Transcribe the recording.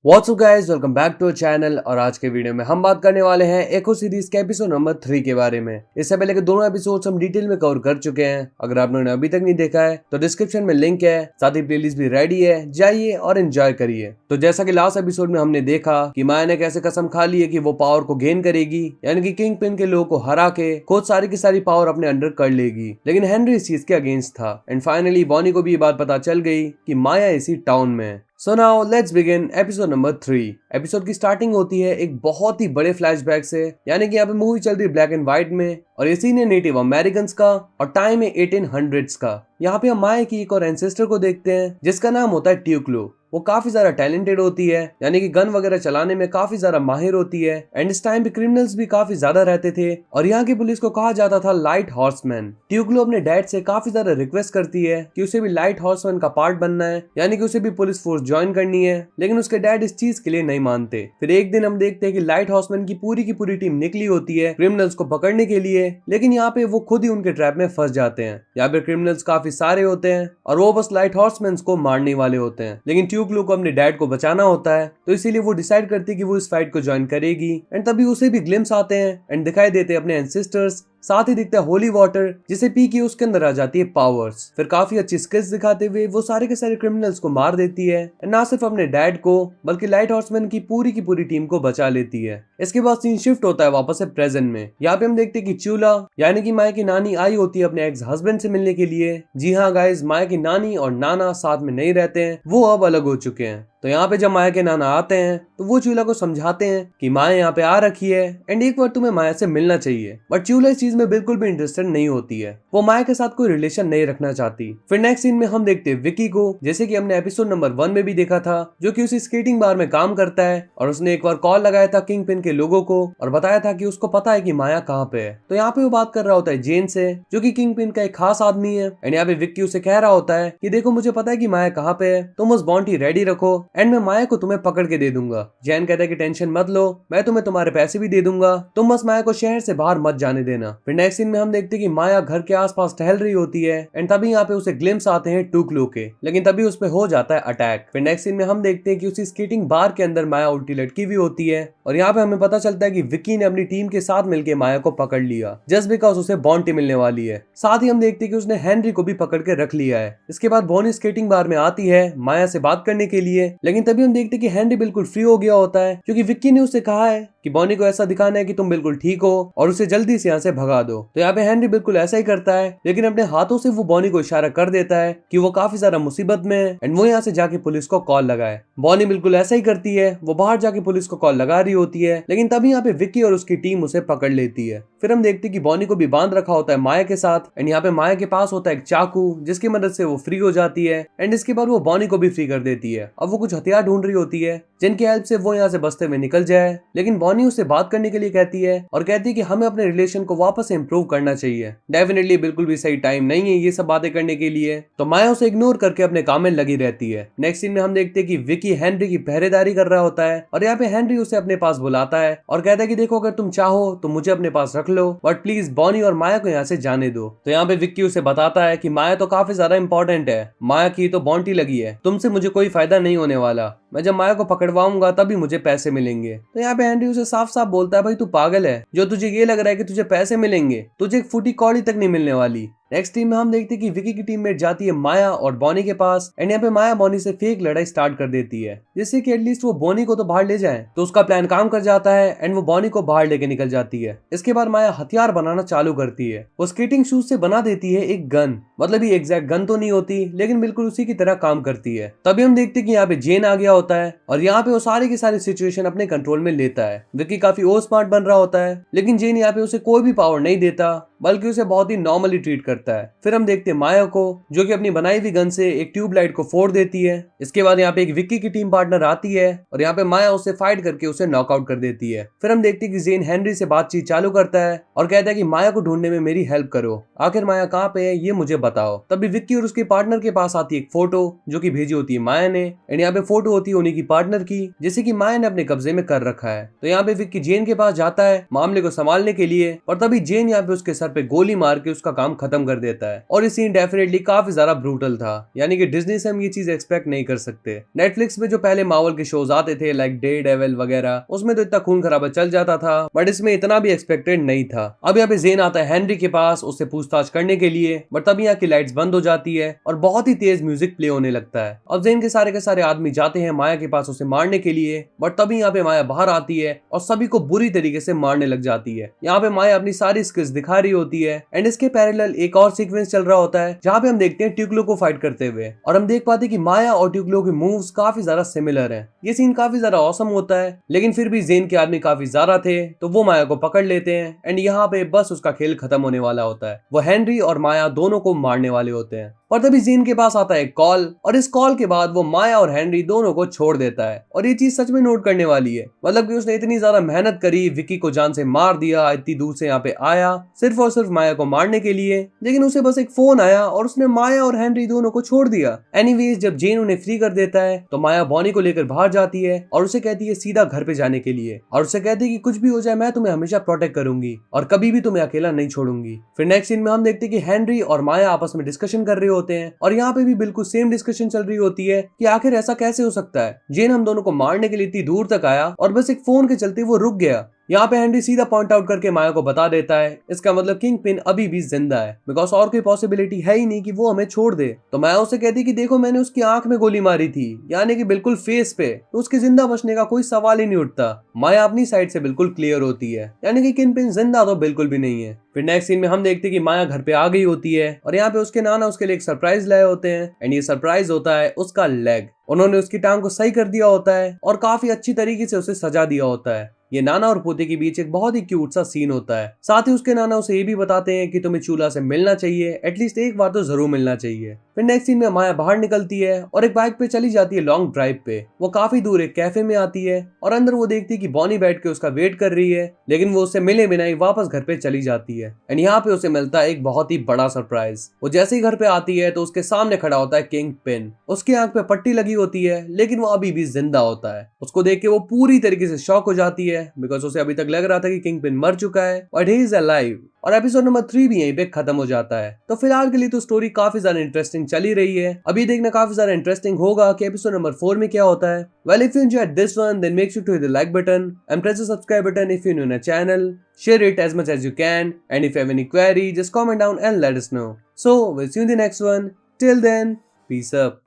WhatsApp guys, welcome back to channel. और आज के वीडियो में हम बात करने वाले हैं एको सीरीज के एपिसोड नंबर 3 के बारे में। इससे पहले के दोनों एपिसोड्स हम डिटेल में कवर कर चुके हैं। अगर आपने अभी तक नहीं देखा है तो डिस्क्रिप्शन में लिंक है, साथ ही प्लेलिस्ट भी रेडी है, जाइए और एंजॉय करिए। तो जैसा कि लास्ट एपिसोड में हमने देखा कि माया ने कैसे कसम खा ली है कि वो पावर को गेन करेगी, यानी कि किंग पिन के लोगों को हरा के खुद सारी की सारी पावर अपने अंडर कर लेगी। लेकिन हेनरी इस चीज के अगेंस्ट था एंड फाइनली बॉनी को भी ये बात पता चल गई कि माया इसी टाउन में है। So now let's begin episode number 3। Episode की स्टार्टिंग होती है एक बहुत ही बड़े फ्लैशबैक से, यानी कि यहाँ पे मूवी चल रही है ब्लैक एंड व्हाइट में और ये सीन है नेटिव अमेरिकन का और टाइम है 1800s का। यहाँ पे हम माया की एक और एंसेस्टर को देखते हैं जिसका नाम होता है ट्यूक्लो। वो काफी ज्यादा टैलेंटेड होती है, यानी कि गन वगैरह चलाने में काफी ज्यादा माहिर होती है एंड इस टाइम पे क्रिमिनल्स भी काफी ज्यादा रहते थे और यहाँ की पुलिस को कहा जाता था लाइट हॉर्समैन। ट्यूक्लो अपने डैड से काफी ज्यादा रिक्वेस्ट करती है कि उसे भी लाइट हॉर्समैन का पार्ट बनना है, यानी कि उसे भी पुलिस फोर्स ज्वाइन करनी है, लेकिन उसके डैड इस चीज के लिए नहीं मानते। फिर एक दिन हम देखते हैं कि लाइट हॉर्समैन की पूरी टीम निकली होती है क्रिमिनल्स को पकड़ने के लिए, लेकिन यहाँ पे वो खुद ही उनके ट्रैप में फंस जाते हैं। यहाँ पे क्रिमिनल्स काफी सारे होते हैं और वो बस लाइट हॉर्समैन को मारने वाले होते हैं, लेकिन ट्यूक्लो को अपने डैड को बचाना होता है, तो इसीलिए वो डिसाइड करती है कि वो इस फाइट को ज्वाइन करेगी। एंड तभी उसे भी ग्लिम्स आते हैं एंड दिखाई देते हैं अपने एंसेस्टर्स, साथ ही दिखता है होली वाटर जिसे पी के उसके अंदर आ जाती है पावर्स। फिर काफी अच्छी स्किल्स दिखाते हुए वो सारे के सारे क्रिमिनल्स को मार देती है, ना सिर्फ अपने डैड को बल्कि लाइट हॉर्समैन की पूरी टीम को बचा लेती है। इसके बाद सीन शिफ्ट होता है वापस से प्रेजेंट में। यहाँ पे हम देखते हैं कि चूला यानी कि माया की नानी आई होती है अपने एक्स हस्बैंड से मिलने के लिए। जी हाँ गाइज, माया की नानी और नाना साथ में नहीं रहते हैं, वो अब अलग हो चुके हैं। तो यहाँ पे जब माया के नाना आते हैं तो वो चूल्हा को समझाते हैं कि माया यहाँ पे आ रखी है एंड एक बार तुम्हें माया से मिलना चाहिए, बट चूल्हा इस चीज में बिल्कुल भी इंटरेस्टेड नहीं होती है। वो माया के साथ कोई रिलेशन नहीं रखना चाहती। फिर नेक्स्ट सीन में हम देखते हैं विकी को, जैसे कि हमने एपिसोड नंबर 1 में भी देखा था, जो कि उसी स्केटिंग बार में काम करता है और उसने एक बार कॉल लगाया था किंग पिन के लोगों को और बताया था कि उसको पता है कि माया कहाँ पे है। तो यहाँ पे वो बात कर रहा होता है जेन से, जो कि किंग पिन का एक खास आदमी है। एंड यहाँ पे विक्की उसे कह रहा होता है कि देखो मुझे पता है कि माया कहाँ पे है, तुम उस बॉन्टी रेडी रखो एंड मैं माया को तुम्हें पकड़ के दे दूंगा। जैन कहता है कि टेंशन मत लो, मैं तुम्हें तुम्हारे पैसे भी दे दूंगा, तुम बस माया को शहर से बाहर मत जाने देना। फिर नेक्स्ट सीन में हम देखते हैं कि माया घर के आसपास टहल रही होती है एंड तभी यहाँ पे उसे ग्लिम्स आते हैं ट्यूक्लो के, लेकिन तभी उस पे हो जाता है अटैक। फिर नेक्स्ट सीन में हम देखते हैं कि उसी स्केटिंग बार के अंदर माया उल्टी लटकी हुई होती है और यहाँ पे हमें पता चलता है कि विक्की ने अपनी टीम के साथ मिलकर माया को पकड़ लिया जस्ट बिकॉज उसे बॉन्टी मिलने वाली है। साथ ही हम देखते हैं कि उसने हेनरी को भी पकड़ के रख लिया है। इसके बाद बॉनी स्केटिंग बार में आती है माया से बात करने के लिए, लेकिन तभी हम देखते हैं कि हेनरी बिल्कुल फ्री हो गया होता है क्योंकि विक्की ने उसे कहा है कि बॉनी को ऐसा दिखाना है कि तुम बिल्कुल ठीक हो और उसे जल्दी से यहाँ से भगा दो। तो यहाँ पे हेनरी बिल्कुल ऐसा ही करता है, लेकिन अपने हाथों से वो बॉनी को इशारा कर देता है कि वो काफी ज्यादा मुसीबत में है एंड वो यहाँ से जाके पुलिस को कॉल लगाए। बॉनी बिल्कुल ऐसा ही करती है, वो बाहर जाके पुलिस को कॉल लगा रही होती है, लेकिन तभी यहाँ पे विक्की और उसकी टीम उसे पकड़ लेती है। फिर हम देखते हैं कि बॉनी को भी बांध रखा होता है माया के साथ एंड यहाँ पे माया के पास होता है एक चाकू जिसकी मदद से वो फ्री हो जाती है एंड इसके बाद वो बॉनी को भी फ्री कर देती है। अब वो कुछ हथियार ढूंढ रही होती है जिनकी हेल्प से वो यहाँ से बचते हुए निकल जाए, लेकिन बॉनी उससे बात करने के लिए कहती है और कहती है कि हमें अपने रिलेशन को वापस से इम्प्रूव करना चाहिए। डेफिनेटली बिल्कुल भी सही टाइम नहीं है ये सब बातें करने के लिए, तो माया उसे इग्नोर करके अपने काम में लगी रहती है। नेक्स्ट सीन में हम देखते हैं कि विकी हेनरी की पहरेदारी कर रहा होता है और यहाँ पे हेनरी उसे अपने पास बुलाता है और कहता है कि देखो अगर तुम चाहो तो मुझे अपने पास रख लो, बट प्लीज बॉनी और माया को यहाँ से जाने दो। तो यहाँ पे विक्की उसे बताता है कि माया तो काफी ज्यादा इंपॉर्टेंट है, माया की तो बॉन्टी लगी है, तुमसे मुझे कोई फायदा नहीं होने वाला, मैं जब माया को पकड़वाऊंगा तभी मुझे पैसे मिलेंगे। तो यहाँ पे हेनरी उसे साफ साफ बोलता है भाई तू पागल है, जो तुझे ये लग रहा है कि तुझे पैसे मिलेंगे, तुझे एक फूटी कौड़ी तक नहीं मिलने वाली। नेक्स्ट टीम में हम देखते हैं कि विकी की टीममेट जाती है माया और बॉनी के पास एंड यहाँ पे माया बॉनी से फेक लड़ाई स्टार्ट कर देती है जिससे कि एटलीस्ट वो बॉनी को तो बाहर ले जाए। तो उसका प्लान काम कर जाता है एंड वो बॉनी को बाहर लेके निकल जाती है। इसके बाद माया हथियार बनाना चालू करती है, वो स्केटिंग शूज से बना देती है एक गन, मतलब ये एग्जैक्ट गन तो नहीं होती लेकिन बिल्कुल उसी की तरह काम करती है। तभी हम देखते हैं कि यहाँ पे जेन आ गया होता है और यहाँ पे वो सारी की सारी सिचुएशन अपने कंट्रोल में लेता है। विकी काफी ओ स्मार्ट बन रहा होता है, लेकिन जेन यहाँ पे उसे कोई भी पावर नहीं देता बल्कि उसे बहुत ही नॉर्मली ट्रीट करता है। फिर हम देखते हैं माया को जो कि अपनी बनाई हुई गन से एक ट्यूबलाइट को फोड़ देती है। इसके बाद यहाँ पे एक विक्की की टीम पार्टनर आती है और यहाँ पे माया उससे फाइट करके उसे नॉकआउट कर देती है। फिर हम देखते हैं कि जेन हेनरी से बातचीत चालू करता है और कहता है कि माया को ढूंढने में मेरी हेल्प करो, आखिर माया कहाँ पे है ये मुझे बताओ। तभी विक्की और उसके पार्टनर के पास आती है एक फोटो जो कि भेजी होती है माया ने एंड यहाँ पे फोटो होती है उन्हीं की पार्टनर की जिसे कि माया ने अपने कब्जे में कर रखा है। तो यहाँ पे विक्की जेन के पास जाता है मामले को संभालने के लिए और तभी जेन यहाँ पे उसके सर पे गोली मार के उसका काम खत्म कर देता है। और ये सीन डेफिनेटली काफी ज्यादा ब्रूटल था, यानी कि डिज्नी से हम ये चीज एक्सपेक्ट नहीं कर सकते। नेटफ्लिक्स पे जो पहले मार्वल के शोज आते थे लाइक डेयरडेविल वगैरह, उसमें तो इतना खून खराबा चल जाता था, बट इसमें इतना भी एक्सपेक्टेड नहीं था। अब यहाँ पे जेन आता है हेनरी के पास उससे पूछताछ करने के लिए, बट तभी यहाँ की लाइट्स बंद हो जाती है और बहुत ही तेज म्यूजिक प्ले होने लगता है। अब जेन के सारे आदमी जाते हैं माया के पास उसे मारने के लिए, बट तभी यहाँ पे माया बाहर आती है और सभी को बुरी तरीके से मारने लग जाती है। यहाँ पे माया अपनी सारी स्किल्स दिखा रही होती है एंड इसके पैरेलल एक और सीक्वेंस चल रहा होता है जहाँ पे हम देखते हैं ट्यूक्लो को फाइट करते हुए, और हम देख पाते हैं कि माया और ट्यूक्लो के मूव्स काफी ज्यादा सिमिलर हैं। ये सीन काफी ज्यादा ऑसम होता है, लेकिन फिर भी जेन के आदमी काफी ज्यादा थे तो वो माया को पकड़ लेते हैं एंड यहाँ पे बस उसका खेल खत्म होने वाला होता है। वो हेनरी और माया दोनों को मारने वाले होते हैं, और तभी जेन के पास आता है कॉल, और इस कॉल के बाद वो माया और हेनरी दोनों को छोड़ देता है। और ये चीज सच में नोट करने वाली है, मतलब कि उसने इतनी ज्यादा मेहनत करी, विकी को जान से मार दिया, इतनी दूर से यहाँ पे आया सिर्फ और सिर्फ माया को मारने के लिए, लेकिन उसे बस एक फोन आया और उसने माया और हेनरी दोनों को छोड़ दिया। एनीवेज जब जेन उन्हें फ्री कर देता है तो माया बॉनी को लेकर बाहर जाती है और उसे कहती है सीधा घर पे जाने के लिए, और उसे कहती है कि कुछ भी हो जाए मैं तुम्हें हमेशा प्रोटेक्ट करूंगी और कभी भी तुम्हें अकेला नहीं छोड़ूंगी। फिर नेक्स्ट सीन में हम देखते हैं कि हेनरी और माया आपस में डिस्कशन कर रहे होते हैं, और यहाँ पे भी बिल्कुल सेम डिस्कशन चल रही होती है कि आखिर ऐसा कैसे हो सकता है, जेन हम दोनों को मारने के लिए इतनी दूर तक आया और बस एक फोन के चलते वो रुक गया। यहाँ पे हेनरी सीधा पॉइंट आउट करके माया को बता देता है इसका मतलब किंगपिन अभी भी जिंदा है, बिकॉज और कोई पॉसिबिलिटी है ही नहीं कि वो हमें छोड़ दे। तो माया उसे कहती कि देखो मैंने उसकी आंख में गोली मारी थी, यानी कि बिल्कुल फेस पे, तो उसके जिंदा बचने का कोई सवाल ही नहीं उठता। माया अपनी साइड से बिल्कुल क्लियर होती है, यानी कि किंगपिन जिंदा तो बिल्कुल भी नहीं है। फिर नेक्स्ट सीन में हम देखते हैं कि माया घर पे आ गई होती है और यहाँ पे उसके नाना उसके लिए एक सरप्राइज लाए होते हैं, एंड ये सरप्राइज होता है उसका लेग। उन्होंने उसकी टांग को सही कर दिया होता है और काफी अच्छी तरीके से उसे सजा दिया होता है। ये नाना और पोते के बीच एक बहुत ही क्यूट सा सीन होता है। साथ ही उसके नाना उसे ये भी बताते हैं कि तुम्हें चूल्हा से मिलना चाहिए, एटलीस्ट एक बार तो जरूर मिलना चाहिए। फिर नेक्स्ट सीन में माया बाहर निकलती है और एक बाइक पे चली जाती है लॉन्ग ड्राइव पे। वो काफी दूर एक कैफे में आती है और अंदर वो देखती है कि बॉनी बैठ के उसका वेट कर रही है, लेकिन वो उससे मिले बिना ही वापस घर पे चली जाती है। एंड यहाँ पे उसे मिलता है एक बहुत ही बड़ा सरप्राइज। वो जैसे ही घर पे आती है तो उसके सामने खड़ा होता है किंगपिन। उसकी आंख पे पट्टी लगी होती है, लेकिन वो अभी भी जिंदा होता है। उसको देख के वो पूरी तरीके से शॉक हो जाती है, बिकॉज उसे अभी तक लग रहा था कि किंगपिन मर चुका है, बट ही इज अलाइव। और एपिसोड नंबर 3 भी यहीं पे खत्म हो जाता है। तो फिलहाल के लिए तो स्टोरी काफी ज्यादा इंटरेस्टिंग चली रही है, अभी देखना काफी ज्यादा इंटरेस्टिंग होगा कि एपिसोड नंबर 4 में क्या होता है। Well, if you enjoyed this one, then make sure to hit the like button and press the subscribe button if you're new in the channel. Share it as much as you can, and if you have any query, just comment down and let us know. So, we'll see you in the next one. Till then, peace up.